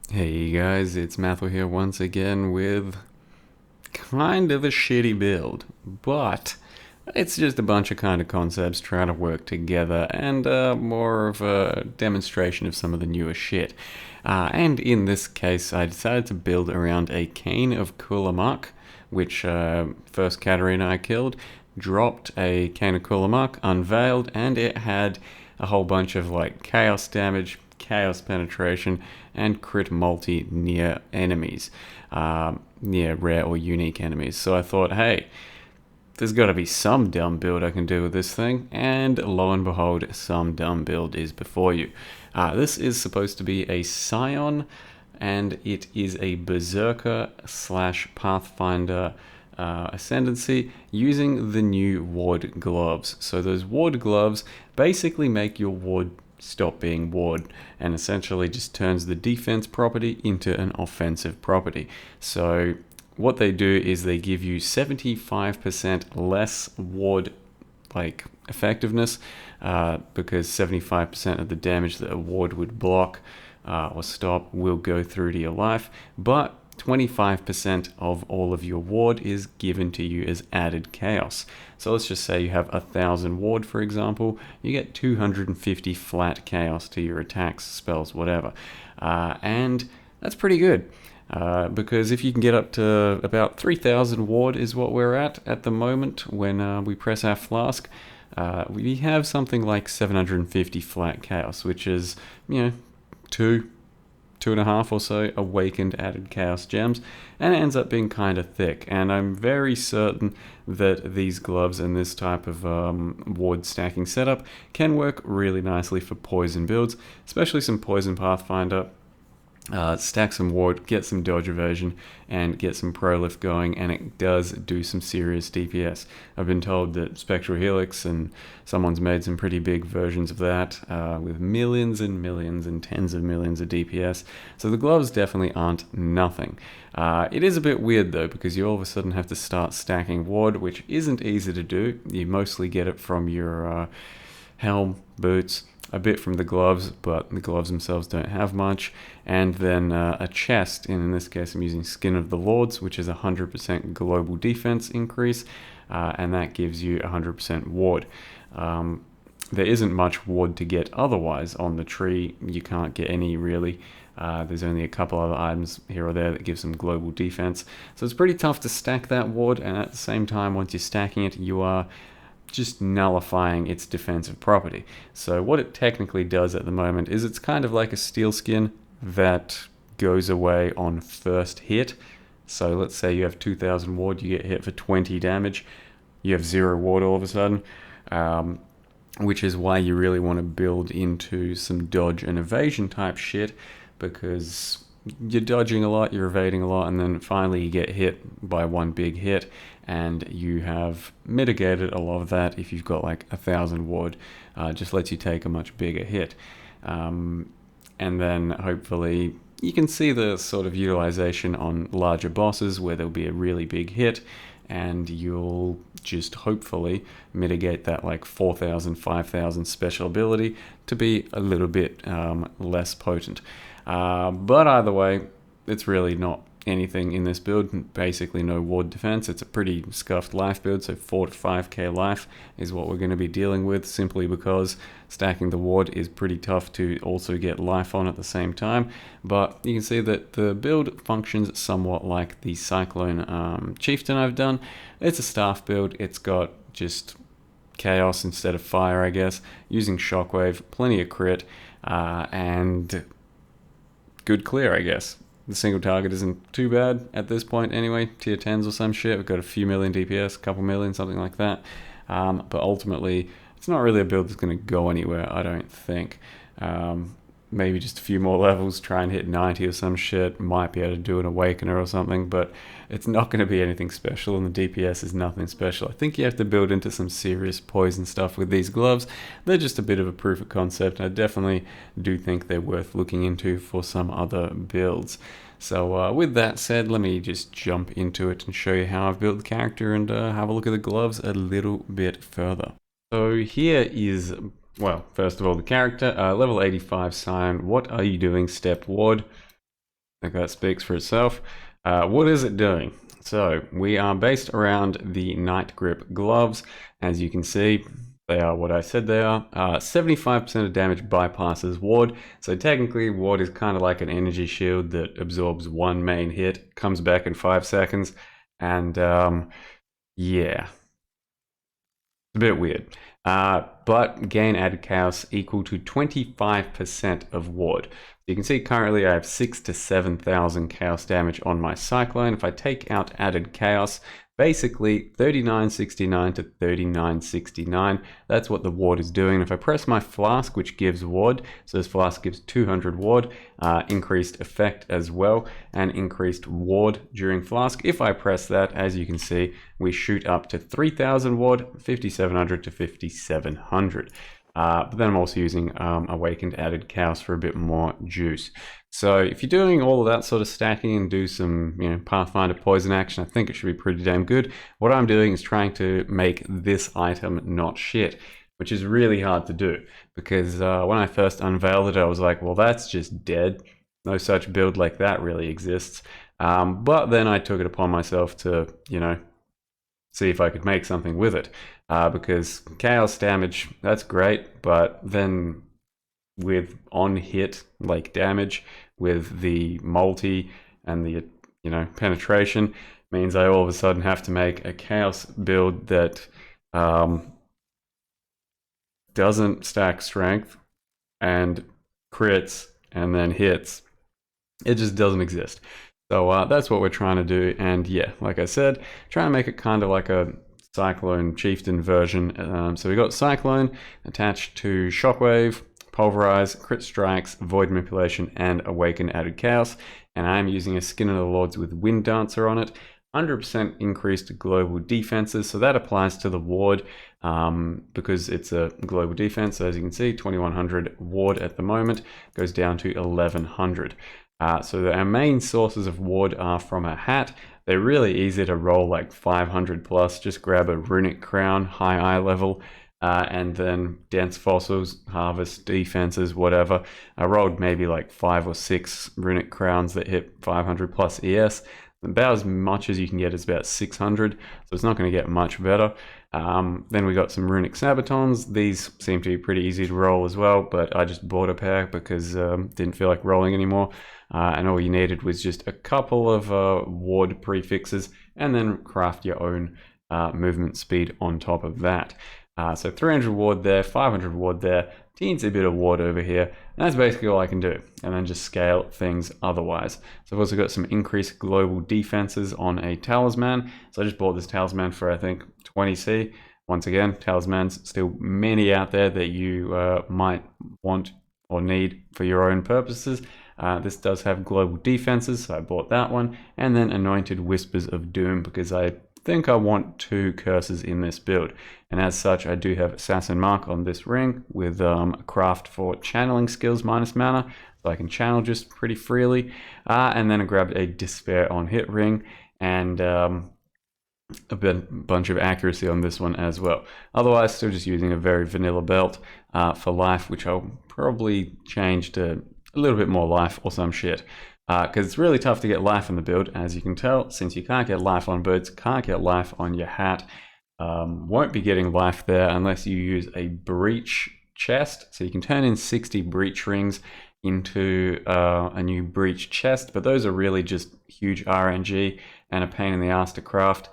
Hey guys, it's Mathel here once again with kind of a shitty build, but it's just a bunch of kind of concepts trying to work together and more of a demonstration of some of the newer shit. And in this case, I decided to build around a cane of Kulemak, which first Katarina I killed, dropped a cane of Kulemak, unveiled, and it had a whole bunch of like chaos damage, chaos penetration, and crit multi near enemies, near rare or unique enemies. So I thought, hey, there's got to be some dumb build I can do with this thing, and lo and behold, some dumb build is before you. This is supposed to be a Scion, and it is a Berserker slash Pathfinder ascendancy using the new ward gloves. So those ward gloves basically make your ward stop being ward and essentially just turns the defense property into an offensive property. So what they do is they give you 75% less ward like effectiveness, because 75% of the damage that a ward would block or stop will go through to your life, but 25% of all of your ward is given to you as added chaos. So let's just say you have 1,000 ward, for example, you get 250 flat chaos to your attacks, spells, whatever. And that's pretty good. Because if you can get up to about 3,000 ward is what we're at the moment when we press our flask, we have something like 750 flat chaos, which is, two and a half or so awakened added chaos gems, and it ends up being kind of thick. And I'm very certain that these gloves and this type of ward stacking setup can work really nicely for poison builds, especially some poison pathfinder. Stack some ward, get some dodge evasion, and get some prolift going, and it does do some serious DPS. I've been told that Spectral Helix and someone's made some pretty big versions of that with millions and millions and tens of millions of DPS. So the gloves definitely aren't nothing. It is a bit weird though, because you all of a sudden have to start stacking ward, which isn't easy to do. You mostly get it from your helm, boots, a bit from the gloves, but the gloves themselves don't have much, and then a chest, and in this case I'm using Skin of the Lords, which is 100% global defense increase, and that gives you 100% ward. There isn't much ward to get otherwise on the tree. You can't get any really. There's only a couple other items here or there that give some global defense, so it's pretty tough to stack that ward, and at the same time, once you're stacking it, you are just nullifying its defensive property. So what it technically does at the moment is it's kind of like a steel skin that goes away on first hit. So let's say you have 2,000 ward, you get hit for 20 damage, you have 0 ward all of a sudden, which is why you really want to build into some dodge and evasion type shit, because you're dodging a lot, you're evading a lot, and then finally you get hit by one big hit, and you have mitigated a lot of that. If you've got like 1,000 ward, just lets you take a much bigger hit, and then hopefully you can see the sort of utilization on larger bosses where there'll be a really big hit, and you'll just hopefully mitigate that like 4,000, 5,000 special ability to be a little bit less potent. But either way, it's really not anything in this build. Basically no ward defense. It's a pretty scuffed life build, so 4 to 5k life is what we're going to be dealing with, simply because stacking the ward is pretty tough to also get life on at the same time. But you can see that the build functions somewhat like the Cyclone Chieftain I've done. It's a staff build. It's got just chaos instead of fire, I guess, using shockwave, plenty of crit, and good clear, I guess. The single target isn't too bad at this point anyway, tier 10s or some shit. We've got a few million DPS, a couple million, something like that. But ultimately, it's not really a build that's going to go anywhere, I don't think. Maybe just a few more levels, try and hit 90 or some shit, might be able to do an Awakener or something, but it's not going to be anything special, and the DPS is nothing special. I think you have to build into some serious poison stuff with these gloves. They're just a bit of a proof of concept, and I definitely do think they're worth looking into for some other builds. So with that said, let me just jump into it and show you how I've built the character and have a look at the gloves a little bit further. So here is, well, first of all, the character, level 85 Scion. What are you doing, Step Ward? I think that speaks for itself. What is it doing? So we are based around the Night Grip gloves. As you can see, they are what I said they are. 75% of damage bypasses ward. So technically, ward is kind of like an energy shield that absorbs one main hit, comes back in 5 seconds, and yeah, it's a bit weird. But gain added chaos equal to 25% of ward. You can see currently I have 6,000 to 7,000 chaos damage on my Cyclone. If I take out added chaos, basically 3969 to 3969. That's what the ward is doing. If I press my flask, which gives ward, so this flask gives 200 ward, increased effect as well, and increased ward during flask. If I press that, as you can see, we shoot up to 3000 ward, 5700 to 5700. But then I'm also using Awakened Added Chaos for a bit more juice. So if you're doing all of that sort of stacking and do some, Pathfinder poison action, I think it should be pretty damn good. What I'm doing is trying to make this item not shit, which is really hard to do because when I first unveiled it, I was like, well, that's just dead. No such build like that really exists. But then I took it upon myself to, see if I could make something with it. Because chaos damage, that's great, but then with on hit like damage with the multi and the penetration means I all of a sudden have to make a chaos build that doesn't stack strength and crits and then hits. It just doesn't exist. So that's what we're trying to do, and yeah, like I said, trying to make it kind of like a Cyclone Chieftain version. So we got Cyclone attached to Shockwave, Pulverize, Crit Strikes, Void Manipulation, and Awaken Added Chaos. And I'm using a Skin of the Lords with Wind Dancer on it. 100% increased global defenses, so that applies to the ward because it's a global defense. So as you can see, 2100 ward at the moment goes down to 1100. So our main sources of ward are from a hat. They're really easy to roll, like 500 plus. Just grab a Runic Crown, high eye level, and then Dense Fossils, Harvest, Defenses, whatever. I rolled maybe like 5 or 6 Runic Crowns that hit 500 plus ES. About as much as you can get is about 600, so it's not going to get much better. Then we got some Runic Sabatons. These seem to be pretty easy to roll as well, but I just bought a pair because didn't feel like rolling anymore. And all you needed was just a couple of ward prefixes and then craft your own movement speed on top of that. So 300 ward there, 500 ward there, teensy bit of ward over here, and that's basically all I can do, and then just scale things otherwise. So I've also got some increased global defenses on a talisman, so I just bought this talisman for I think 20C. Once again, talismans, still many out there that you might want or need for your own purposes. This does have global defenses, so I bought that one, and then Anointed Whispers of Doom because I think I want 2 curses in this build, and as such I do have Assassin Mark on this ring with a craft for channeling skills minus mana, so I can channel just pretty freely, and then I grabbed a Despair on hit ring and a bunch of accuracy on this one as well. Otherwise still just using a very vanilla belt for life, which I'll probably change to a little bit more life or some shit. Because it's really tough to get life in the build, as you can tell, since you can't get life on boots, can't get life on your hat, won't be getting life there unless you use a breach chest. So you can turn in 60 breach rings into a new breach chest, but those are really just huge RNG and a pain in the ass to craft,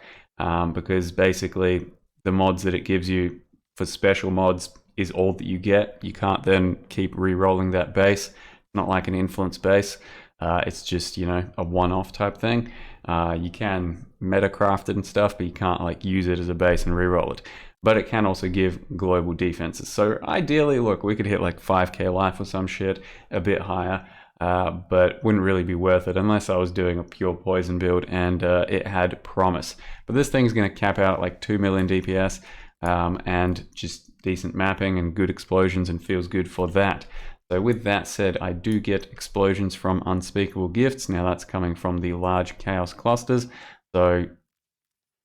because basically the mods that it gives you for special mods is all that you get. You can't then keep re-rolling that base, not like an influence base. It's just, a one-off type thing. You can meta-craft it and stuff, but you can't like use it as a base and reroll it. But it can also give global defenses. So ideally, look, we could hit like 5k life or some shit, a bit higher, but wouldn't really be worth it unless I was doing a pure poison build and it had promise. But this thing's going to cap out at like 2 million DPS and just decent mapping and good explosions and feels good for that. So with that said, I do get explosions from Unspeakable Gifts. Now that's coming from the large chaos clusters. So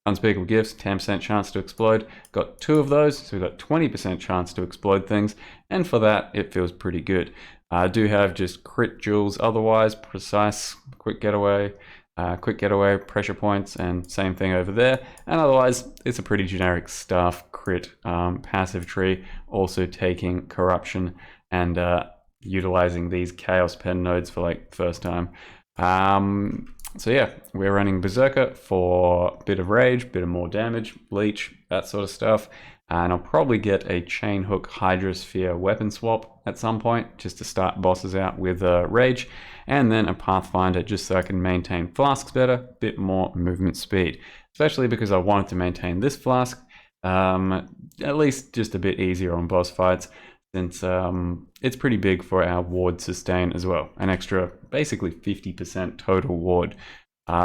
Unspeakable Gifts, 10% chance to explode. Got 2 of those, so we've got 20% chance to explode things. And for that, it feels pretty good. I do have just crit jewels, otherwise precise, quick getaway, pressure points, and same thing over there. And otherwise, it's a pretty generic stuff crit passive tree, also taking corruption and utilizing these chaos pen nodes for like first time. So yeah, we're running Berserker for a bit of rage, bit of more damage, leech, that sort of stuff. And I'll probably get a Chain Hook Hydrosphere weapon swap at some point, just to start bosses out with rage. And then a Pathfinder, just so I can maintain flasks better, bit more movement speed. Especially because I wanted to maintain this flask, at least just a bit easier on boss fights, since it's pretty big for our ward sustain as well. An extra, basically 50% total ward.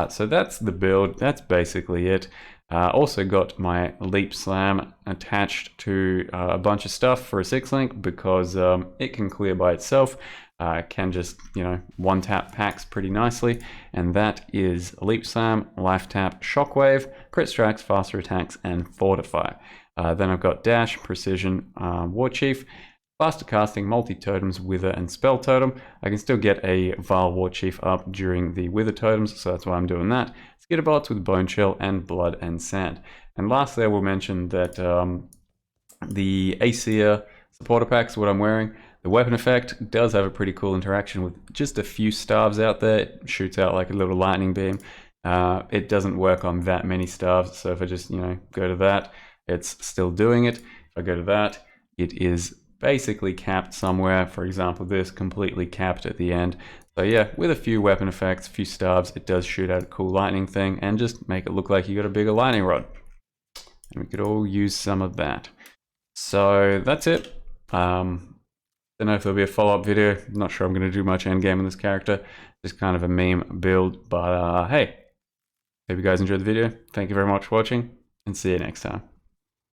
So that's the build, that's basically it. Also got my Leap Slam attached to a bunch of stuff for a 6-link because it can clear by itself. Can just, one-tap packs pretty nicely. And that is Leap Slam, Life Tap, Shockwave, Crit Strikes, Faster Attacks, and Fortify. Then I've got Dash, Precision, War Chief, Faster Casting, Multi-Totems, Wither, and Spell Totem. I can still get a Vile War Chief up during the Wither Totems, so that's why I'm doing that. Skitter Bolts with Bone Shell and Blood and Sand. And lastly, I will mention that the Yeaaaaa supporter packs, what I'm wearing, the weapon effect does have a pretty cool interaction with just a few staves out there. It shoots out like a little lightning beam. It doesn't work on that many staves, so if I just, go to that, it's still doing it. If I go to that, it is basically capped somewhere. For example, this completely capped at the end. So yeah, with a few weapon effects, a few stabs, it does shoot out a cool lightning thing and just make it look like you got a bigger lightning rod. And we could all use some of that. So that's it. Don't know if there'll be a follow-up video. I'm not sure I'm going to do much endgame on this character. Just kind of a meme build. But hey, hope you guys enjoyed the video. Thank you very much for watching, and see you next time.